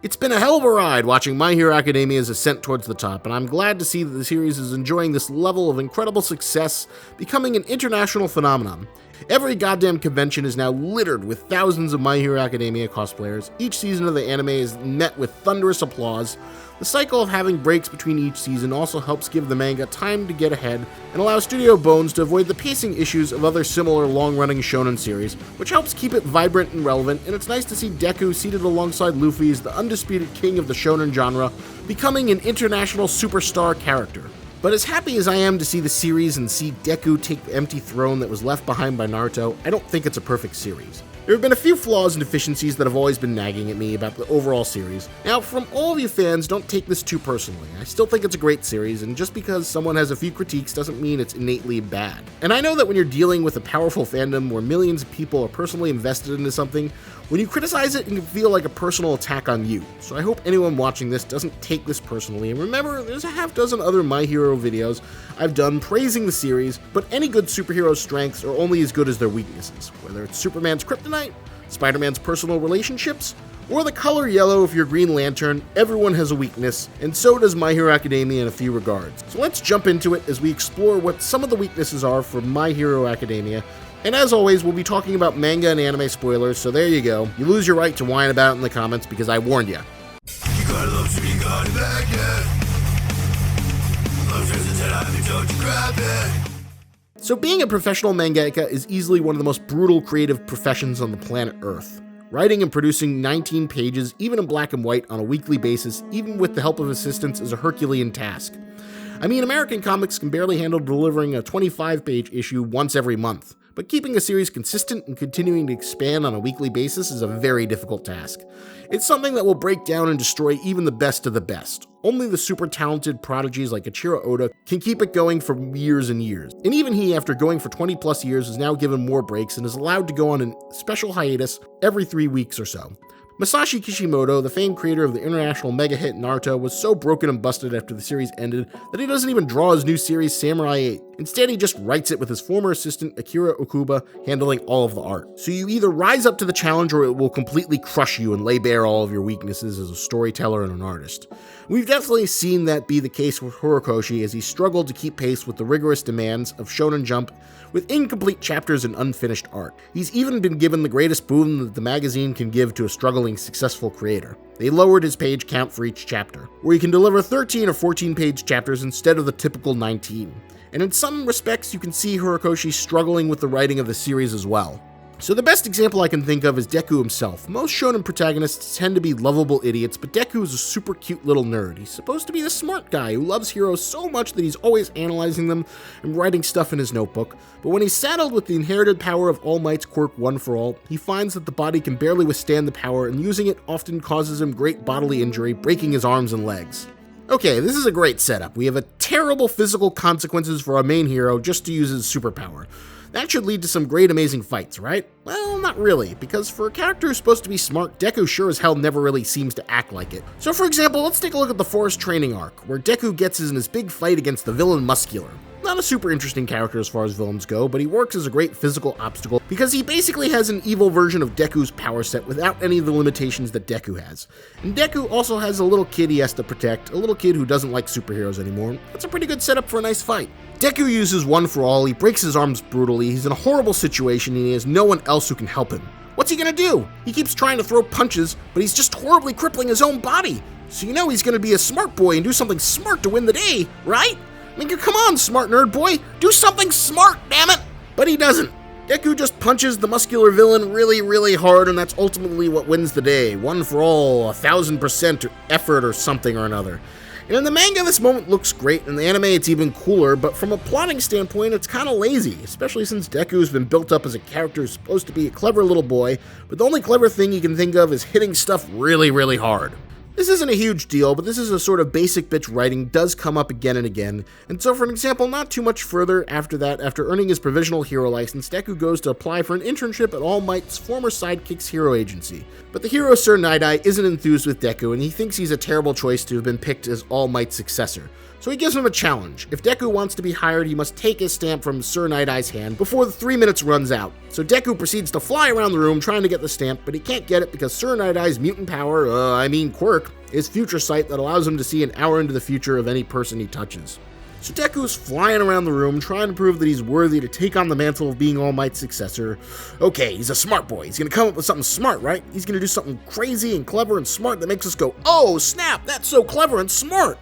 It's been a hell of a ride watching My Hero Academia's ascent towards the top, and I'm glad to see that the series is enjoying this level of incredible success, becoming an international phenomenon. Every goddamn convention is now littered with thousands of My Hero Academia cosplayers. Each season of the anime is met with thunderous applause. The cycle of having breaks between each season also helps give the manga time to get ahead and allows Studio Bones to avoid the pacing issues of other similar long-running shonen series, which helps keep it vibrant and relevant, and it's nice to see Deku seated alongside Luffy as the undisputed king of the shonen genre, becoming an international superstar character. But as happy as I am to see the series and see Deku take the empty throne that was left behind by Naruto, I don't think it's a perfect series. There have been a few flaws and deficiencies that have always been nagging at me about the overall series. Now, from all of you fans, don't take this too personally. I still think it's a great series, and just because someone has a few critiques doesn't mean it's innately bad. And I know that when you're dealing with a powerful fandom where millions of people are personally invested into something, when you criticize it, it can feel like a personal attack on you. So I hope anyone watching this doesn't take this personally, and remember, there's a half dozen other My Hero videos I've done praising the series, but any good superhero's strengths are only as good as their weaknesses, whether it's Superman's kryptonite, Spider-Man's personal relationships, or the color yellow if you're Green Lantern. Everyone has a weakness, and so does My Hero Academia in a few regards. So let's jump into it as we explore what some of the weaknesses are for My Hero Academia. And as always, we'll be talking about manga and anime spoilers, so there you go. You lose your right to whine about it in the comments because I warned you. So being a professional mangaka is easily one of the most brutal creative professions on the planet Earth. Writing and producing 19 pages, even in black and white, on a weekly basis, even with the help of assistants, is a Herculean task. I mean, American comics can barely handle delivering a 25-page issue once every month, but keeping a series consistent and continuing to expand on a weekly basis is a very difficult task. It's something that will break down and destroy even the best of the best. Only the super talented prodigies like Ichiro Oda can keep it going for years and years. And even he, after going for 20 plus years, is now given more breaks and is allowed to go on a special hiatus every 3 weeks or so. Masashi Kishimoto, the famed creator of the international mega hit Naruto, was so broken and busted after the series ended that he doesn't even draw his new series Samurai 8. Instead, he just writes it with his former assistant Akira Okuba handling all of the art. So you either rise up to the challenge or it will completely crush you and lay bare all of your weaknesses as a storyteller and an artist. We've definitely seen that be the case with Horikoshi as he struggled to keep pace with the rigorous demands of Shonen Jump with incomplete chapters and unfinished art. He's even been given the greatest boon that the magazine can give to a struggling, successful creator. They lowered his page count for each chapter, where he can deliver 13 or 14 page chapters instead of the typical 19. And in some respects, you can see Horikoshi struggling with the writing of the series as well. So the best example I can think of is Deku himself. Most shonen protagonists tend to be lovable idiots, but Deku is a super cute little nerd. He's supposed to be the smart guy who loves heroes so much that he's always analyzing them and writing stuff in his notebook. But when he's saddled with the inherited power of All Might's quirk One for All, he finds that the body can barely withstand the power, and using it often causes him great bodily injury, breaking his arms and legs. Okay, this is a great setup. We have a terrible physical consequences for our main hero just to use his superpower. That should lead to some great amazing fights, right? Well, not really, because for a character who's supposed to be smart, Deku sure as hell never really seems to act like it. So for example, let's take a look at the Forest Training arc, where Deku gets in his big fight against the villain Muscular. Not a super interesting character as far as villains go, but he works as a great physical obstacle because he basically has an evil version of Deku's power set without any of the limitations that Deku has. And Deku also has a little kid he has to protect, a little kid who doesn't like superheroes anymore. That's a pretty good setup for a nice fight. Deku uses One for All, he breaks his arms brutally, he's in a horrible situation and he has no one else who can help him. What's he gonna do? He keeps trying to throw punches, but he's just horribly crippling his own body. So you know he's gonna be a smart boy and do something smart to win the day, right? I mean, come on, smart nerd boy, do something smart, damn it! But he doesn't. Deku just punches the muscular villain really, really hard, and that's ultimately what wins the day. One for All, 1000% effort or something or another. And in the manga, this moment looks great, and in the anime, it's even cooler, but from a plotting standpoint, it's kind of lazy, especially since Deku has been built up as a character who's supposed to be a clever little boy, but the only clever thing you can think of is hitting stuff really, really hard. This isn't a huge deal, but this is a sort of basic bitch writing does come up again and again, and so for an example, not too much further after that, after earning his provisional hero license, Deku goes to apply for an internship at All Might's former sidekick's hero agency. But the hero Sir Night-Eye isn't enthused with Deku, and he thinks he's a terrible choice to have been picked as All Might's successor. So he gives him a challenge. If Deku wants to be hired, he must take his stamp from Sir Night-Eye's hand before the 3 minutes runs out. So Deku proceeds to fly around the room trying to get the stamp, but he can't get it because Sir Night-Eye's mutant power, quirk, is Future Sight that allows him to see an hour into the future of any person he touches. So Deku's flying around the room trying to prove that he's worthy to take on the mantle of being All Might's successor. Okay, he's a smart boy. He's gonna come up with something smart, right? He's gonna do something crazy and clever and smart that makes us go, oh snap, that's so clever and smart!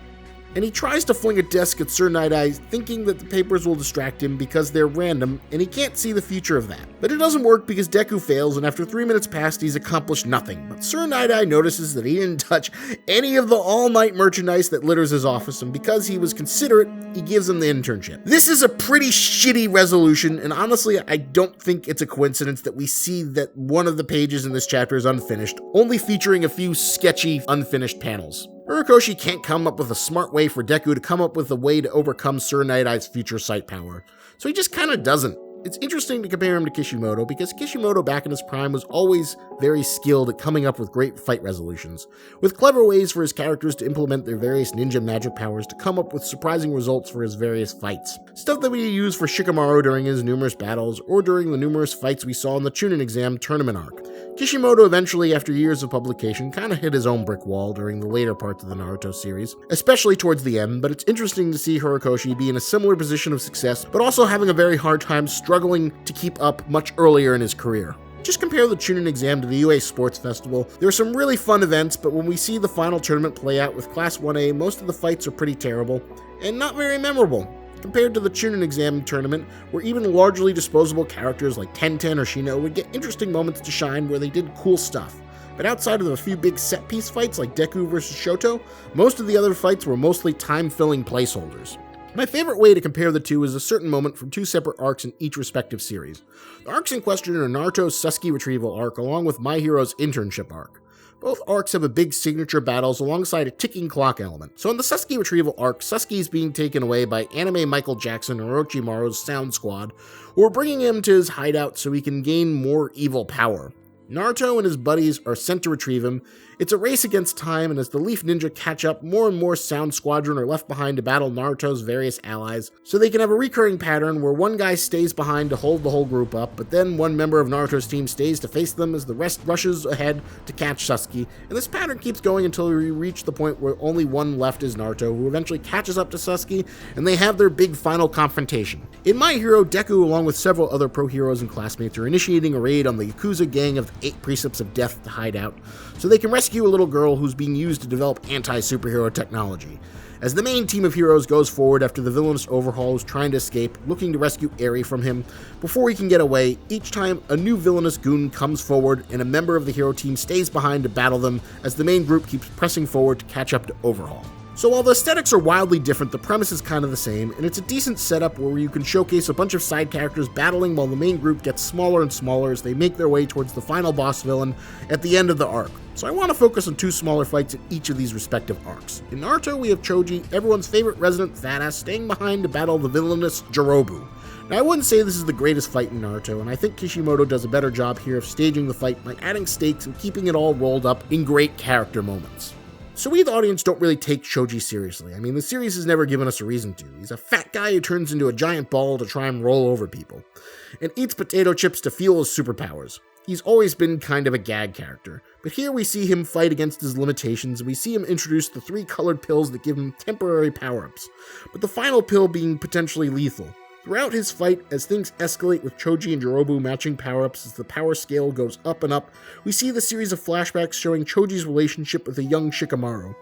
And he tries to fling a desk at Sir Night-Eye, thinking that the papers will distract him because they're random, and he can't see the future of that. But it doesn't work because Deku fails, and after 3 minutes past, he's accomplished nothing. But Sir Night-Eye notices that he didn't touch any of the All Might merchandise that litters his office, and because he was considerate, he gives him the internship. This is a pretty shitty resolution, and honestly, I don't think it's a coincidence that we see that one of the pages in this chapter is unfinished, only featuring a few sketchy, unfinished panels. Horikoshi can't come up with a smart way for Deku to come up with a way to overcome Sir Night-Eye's Future Sight power, so he just kinda doesn't. It's interesting to compare him to Kishimoto because Kishimoto back in his prime was always very skilled at coming up with great fight resolutions, with clever ways for his characters to implement their various ninja magic powers to come up with surprising results for his various fights. Stuff that we used for Shikamaru during his numerous battles or during the numerous fights we saw in the Chunin exam tournament arc. Kishimoto eventually, after years of publication, kinda hit his own brick wall during the later parts of the Naruto series, especially towards the end, but it's interesting to see Horikoshi be in a similar position of success, but also having a very hard time struggling to keep up much earlier in his career. Just compare the Chunin exam to the UA Sports Festival. There are some really fun events, but when we see the final tournament play out with Class 1A, most of the fights are pretty terrible, and not very memorable. Compared to the Chunin exam tournament, where even largely disposable characters like Tenten or Shino would get interesting moments to shine where they did cool stuff. But outside of a few big set-piece fights like Deku vs. Shoto, most of the other fights were mostly time-filling placeholders. My favorite way to compare the two is a certain moment from two separate arcs in each respective series. The arcs in question are Naruto's Sasuke retrieval arc along with My Hero's internship arc. Both arcs have a big signature battles alongside a ticking clock element. So in the Sasuke retrieval arc, Sasuke is being taken away by anime Michael Jackson or Orochimaru's Sound Squad, who are bringing him to his hideout so he can gain more evil power. Naruto and his buddies are sent to retrieve him. It's a race against time, and as the Leaf Ninja catch up, more and more Sound Squadron are left behind to battle Naruto's various allies, so they can have a recurring pattern where one guy stays behind to hold the whole group up, but then one member of Naruto's team stays to face them as the rest rushes ahead to catch Sasuke, and this pattern keeps going until we reach the point where only one left is Naruto, who eventually catches up to Sasuke, and they have their big final confrontation. In My Hero, Deku, along with several other pro-heroes and classmates, are initiating a raid on the Yakuza gang of the 8 Precepts of Death to hide out, so they can rescue a little girl who's being used to develop anti-superhero technology. As the main team of heroes goes forward after the villainous Overhaul is trying to escape, looking to rescue Eri from him before he can get away, each time a new villainous goon comes forward and a member of the hero team stays behind to battle them as the main group keeps pressing forward to catch up to Overhaul. So while the aesthetics are wildly different, the premise is kind of the same, and it's a decent setup where you can showcase a bunch of side characters battling while the main group gets smaller and smaller as they make their way towards the final boss villain at the end of the arc. So I want to focus on 2 smaller fights in each of these respective arcs. In Naruto, we have Choji, everyone's favorite resident fat ass, staying behind to battle the villainous Jirobu. Now I wouldn't say this is the greatest fight in Naruto, and I think Kishimoto does a better job here of staging the fight by adding stakes and keeping it all rolled up in great character moments. So we, the audience, don't really take Choji seriously. I mean, the series has never given us a reason to. He's a fat guy who turns into a giant ball to try and roll over people, and eats potato chips to fuel his superpowers. He's always been kind of a gag character, but here we see him fight against his limitations, and we see him introduce the 3 colored pills that give him temporary power-ups, but the final pill being potentially lethal. Throughout his fight, as things escalate with Choji and Jirobu matching power-ups as the power scale goes up and up, we see the series of flashbacks showing Choji's relationship with a young Shikamaru.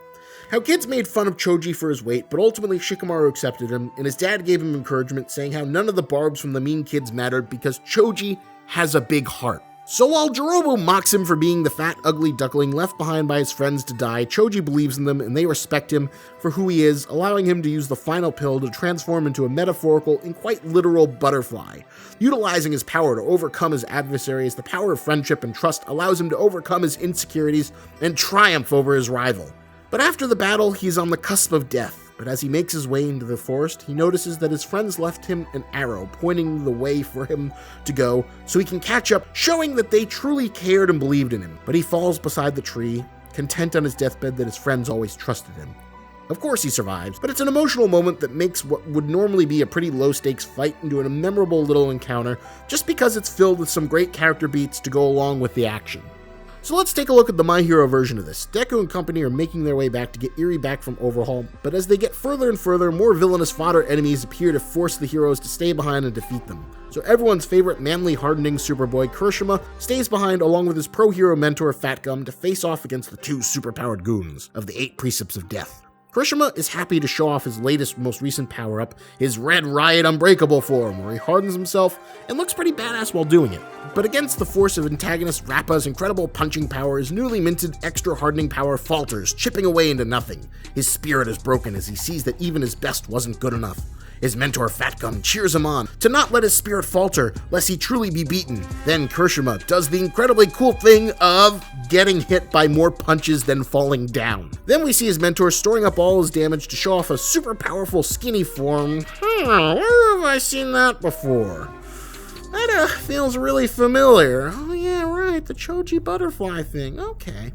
How kids made fun of Choji for his weight, but ultimately Shikamaru accepted him, and his dad gave him encouragement, saying how none of the barbs from the mean kids mattered because Choji has a big heart. So while Jirobu mocks him for being the fat, ugly duckling left behind by his friends to die, Choji believes in them and they respect him for who he is, allowing him to use the final pill to transform into a metaphorical and quite literal butterfly. Utilizing his power to overcome his adversaries, the power of friendship and trust allows him to overcome his insecurities and triumph over his rival. But after the battle, he's on the cusp of death. But as he makes his way into the forest, he notices that his friends left him an arrow pointing the way for him to go so he can catch up, showing that they truly cared and believed in him. But he falls beside the tree, content on his deathbed that his friends always trusted him. Of course he survives, but it's an emotional moment that makes what would normally be a pretty low-stakes fight into a memorable little encounter just because it's filled with some great character beats to go along with the action. So let's take a look at the My Hero version of this. Deku and company are making their way back to get Eri back from overhaul, but as they get further and further, more villainous fodder enemies appear to force the heroes to stay behind and defeat them. So everyone's favorite manly hardening Superboy, Kirishima, stays behind along with his pro-hero mentor, Fat Gum, to face off against the 2 superpowered goons of the 8 Precepts of Death. Kirishima is happy to show off his latest, most recent power-up, his Red Riot Unbreakable form, where he hardens himself and looks pretty badass while doing it. But against the force of antagonist Rappa's incredible punching power, his newly minted extra hardening power falters, chipping away into nothing. His spirit is broken as he sees that even his best wasn't good enough. His mentor Fat Gum cheers him on to not let his spirit falter lest he truly be beaten. Then Kirishima does the incredibly cool thing of getting hit by more punches than falling down. Then we see his mentor storing up all his damage to show off a super powerful skinny form. Where have I seen that before? That feels really familiar. Oh yeah, right, the Choji butterfly thing. Okay.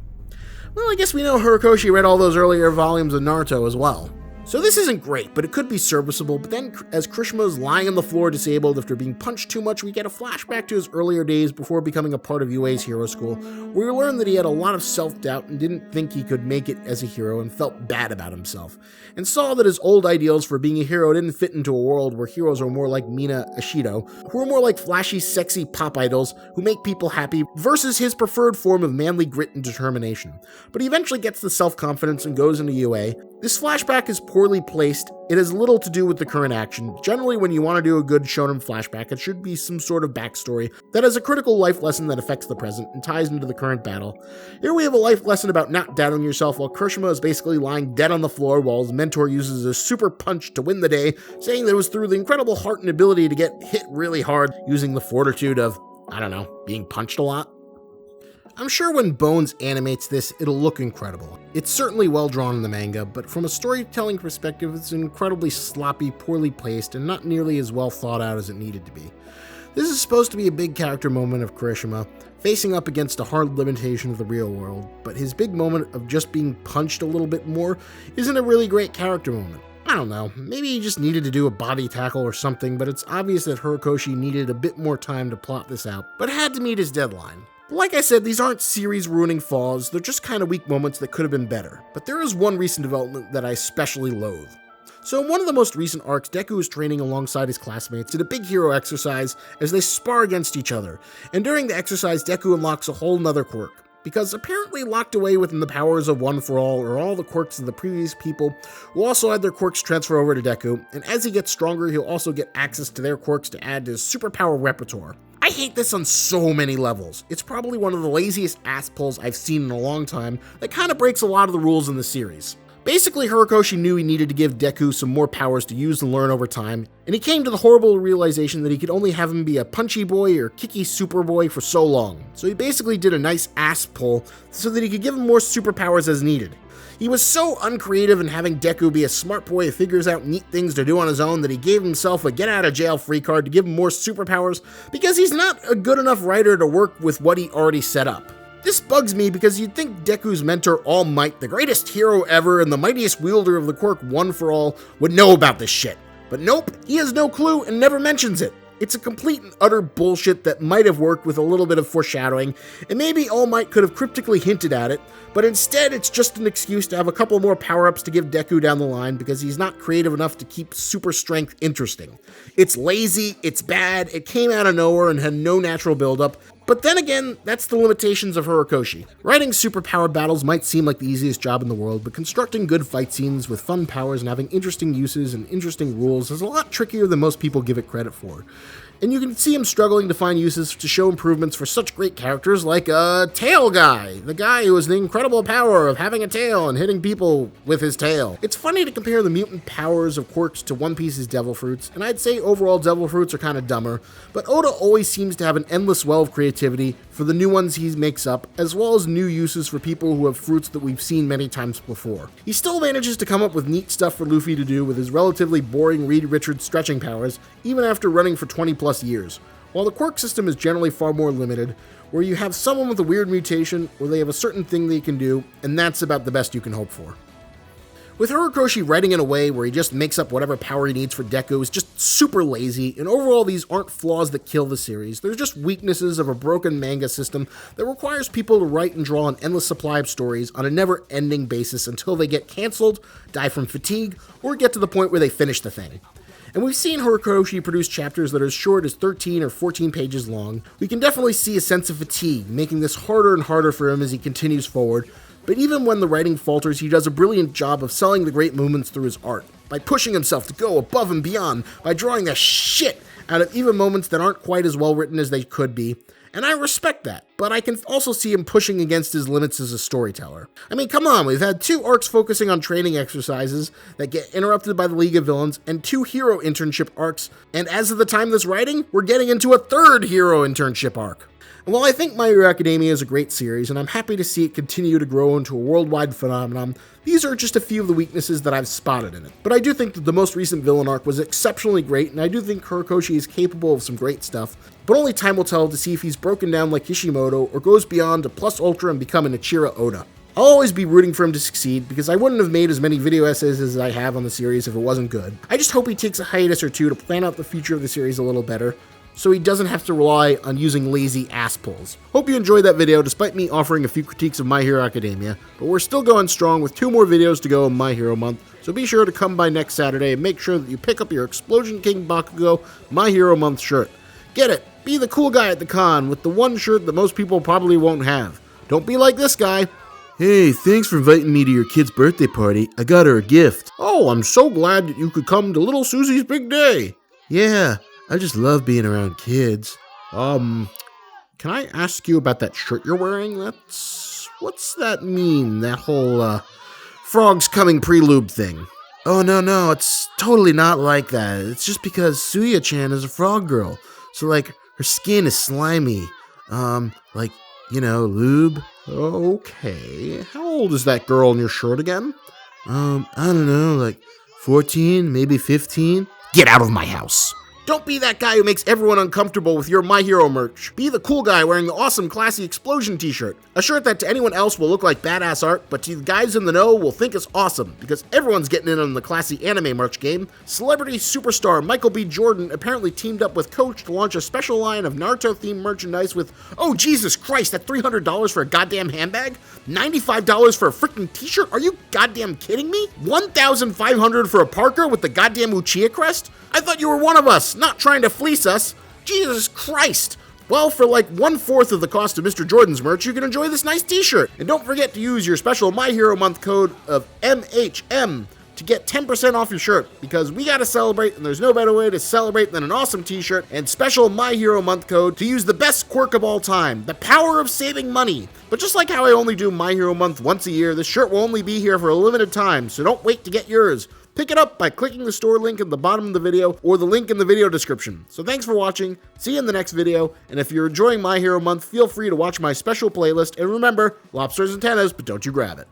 Well, I guess we know Horikoshi read all those earlier volumes of Naruto as well. So this isn't great, but it could be serviceable, but then as Kirishima is lying on the floor disabled after being punched too much, we get a flashback to his earlier days before becoming a part of UA's hero school, where we learn that he had a lot of self-doubt and didn't think he could make it as a hero and felt bad about himself, and saw that his old ideals for being a hero didn't fit into a world where heroes are more like Mina Ashido, who are more like flashy, sexy pop idols who make people happy, versus his preferred form of manly grit and determination. But he eventually gets the self-confidence and goes into UA. This flashback is poorly placed. It has little to do with the current action. Generally, when you want to do a good shonen flashback, it should be some sort of backstory that has a critical life lesson that affects the present and ties into the current battle. Here we have a life lesson about not doubting yourself while Kirishima is basically lying dead on the floor while his mentor uses a super punch to win the day, saying that it was through the incredible heart and ability to get hit really hard using the fortitude of, I don't know, being punched a lot. I'm sure when Bones animates this, it'll look incredible. It's certainly well drawn in the manga, but from a storytelling perspective, it's incredibly sloppy, poorly placed, and not nearly as well thought out as it needed to be. This is supposed to be a big character moment of Kirishima, facing up against a hard limitation of the real world, but his big moment of just being punched a little bit more isn't a really great character moment. I don't know, maybe he just needed to do a body tackle or something, but it's obvious that Horikoshi needed a bit more time to plot this out, but had to meet his deadline. Like I said, these aren't series-ruining flaws, they're just kind of weak moments that could have been better. But there is one recent development that I especially loathe. So in one of the most recent arcs, Deku is training alongside his classmates in a big hero exercise as they spar against each other. And during the exercise, Deku unlocks a whole nother quirk. Because apparently locked away within the powers of One for All are all the quirks of the previous people who also had their quirks transfer over to Deku, and as he gets stronger, he'll also get access to their quirks to add to his superpower repertoire. I hate this on so many levels. It's probably one of the laziest ass pulls I've seen in a long time that kind of breaks a lot of the rules in the series. Basically, Horikoshi knew he needed to give Deku some more powers to use and learn over time, and he came to the horrible realization that he could only have him be a punchy boy or kicky superboy for so long. So he basically did a nice ass pull so that he could give him more superpowers as needed. He was so uncreative in having Deku be a smart boy who figures out neat things to do on his own that he gave himself a get-out-of-jail-free card to give him more superpowers because he's not a good enough writer to work with what he already set up. This bugs me because you'd think Deku's mentor All Might, the greatest hero ever and the mightiest wielder of the quirk One for All, would know about this shit. But nope, he has no clue and never mentions it. It's a complete and utter bullshit that might have worked with a little bit of foreshadowing, and maybe All Might could have cryptically hinted at it, but instead it's just an excuse to have a couple more power-ups to give Deku down the line because he's not creative enough to keep super strength interesting. It's lazy, it's bad, it came out of nowhere and had no natural build-up, but then again, that's the limitations of Horikoshi. Writing superpower battles might seem like the easiest job in the world, but constructing good fight scenes with fun powers and having interesting uses and interesting rules is a lot trickier than most people give it credit for. And you can see him struggling to find uses to show improvements for such great characters like Tail Guy, the guy who has the incredible power of having a tail and hitting people with his tail. It's funny to compare the mutant powers of quirks to One Piece's Devil Fruits, and I'd say overall Devil Fruits are kind of dumber, but Oda always seems to have an endless well of creativity for the new ones he makes up, as well as new uses for people who have fruits that we've seen many times before. He still manages to come up with neat stuff for Luffy to do with his relatively boring Reed Richards stretching powers, even after running for 20 plus years, while the quirk system is generally far more limited, where you have someone with a weird mutation or they have a certain thing they can do, and that's about the best you can hope for. With Horikoshi writing in a way where he just makes up whatever power he needs for Deku is just super lazy, and overall these aren't flaws that kill the series, they're just weaknesses of a broken manga system that requires people to write and draw an endless supply of stories on a never-ending basis until they get cancelled, die from fatigue, or get to the point where they finish the thing. And we've seen Horikoshi produce chapters that are as short as 13 or 14 pages long. We can definitely see a sense of fatigue, making this harder and harder for him as he continues forward. But even when the writing falters, he does a brilliant job of selling the great moments through his art, by pushing himself to go above and beyond, by drawing the shit out of even moments that aren't quite as well written as they could be. And I respect that, but I can also see him pushing against his limits as a storyteller. I mean, come on, we've had 2 arcs focusing on training exercises that get interrupted by the League of Villains, and 2 hero internship arcs, and as of the time of this writing, we're getting into a 3rd hero internship arc. And while I think My Hero Academia is a great series, and I'm happy to see it continue to grow into a worldwide phenomenon, these are just a few of the weaknesses that I've spotted in it. But I do think that the most recent villain arc was exceptionally great, and I do think Horikoshi is capable of some great stuff, but only time will tell to see if he's broken down like Kishimoto or goes beyond to plus ultra and become an Ichiro Oda. I'll always be rooting for him to succeed because I wouldn't have made as many video essays as I have on the series if it wasn't good. I just hope he takes a hiatus or 2 to plan out the future of the series a little better, so he doesn't have to rely on using lazy ass pulls. Hope you enjoyed that video despite me offering a few critiques of My Hero Academia, but we're still going strong with 2 more videos to go in My Hero Month, so be sure to come by next Saturday and make sure that you pick up your Explosion King Bakugo My Hero Month shirt. Get it! Be the cool guy at the con with the one shirt that most people probably won't have. Don't be like this guy. Hey, thanks for inviting me to your kid's birthday party. I got her a gift. Oh, I'm so glad that you could come to little Susie's big day. Yeah, I just love being around kids. Can I ask you about that shirt you're wearing? What's that mean? That whole, frogs coming pre-lube thing? Oh, no, it's totally not like that. It's just because Suya-chan is a frog girl. So, like, her skin is slimy. Like, you know, lube. Okay. How old is that girl in your shirt again? I don't know, like 14, maybe 15. Get out of my house. Don't be that guy who makes everyone uncomfortable with your My Hero merch. Be the cool guy wearing the awesome classy Explosion t-shirt. A shirt that to anyone else will look like badass art, but to the guys in the know will think it's awesome, because everyone's getting in on the classy anime merch game. Celebrity superstar Michael B. Jordan apparently teamed up with Coach to launch a special line of Naruto-themed merchandise with, oh Jesus Christ, that $300 for a goddamn handbag? $95 for a freaking t-shirt? Are you goddamn kidding me? $1,500 for a Parker with the goddamn Uchiha crest? I thought you were one of us, not trying to fleece us. Jesus Christ. Well, for like 1/4 of the cost of Mr. Jordan's merch, you can enjoy this nice t-shirt. And don't forget to use your special My Hero Month code of MHM to get 10% off your shirt, because we gotta celebrate, and there's no better way to celebrate than an awesome t-shirt and special My Hero Month code to use the best quirk of all time, the power of saving money. But just like how I only do My Hero Month once a year, this shirt will only be here for a limited time, so don't wait to get yours. Pick it up by clicking the store link at the bottom of the video or the link in the video description. So thanks for watching, see you in the next video, and if you're enjoying My Hero Month, feel free to watch my special playlist, and remember, lobsters and tennis, but don't you grab it.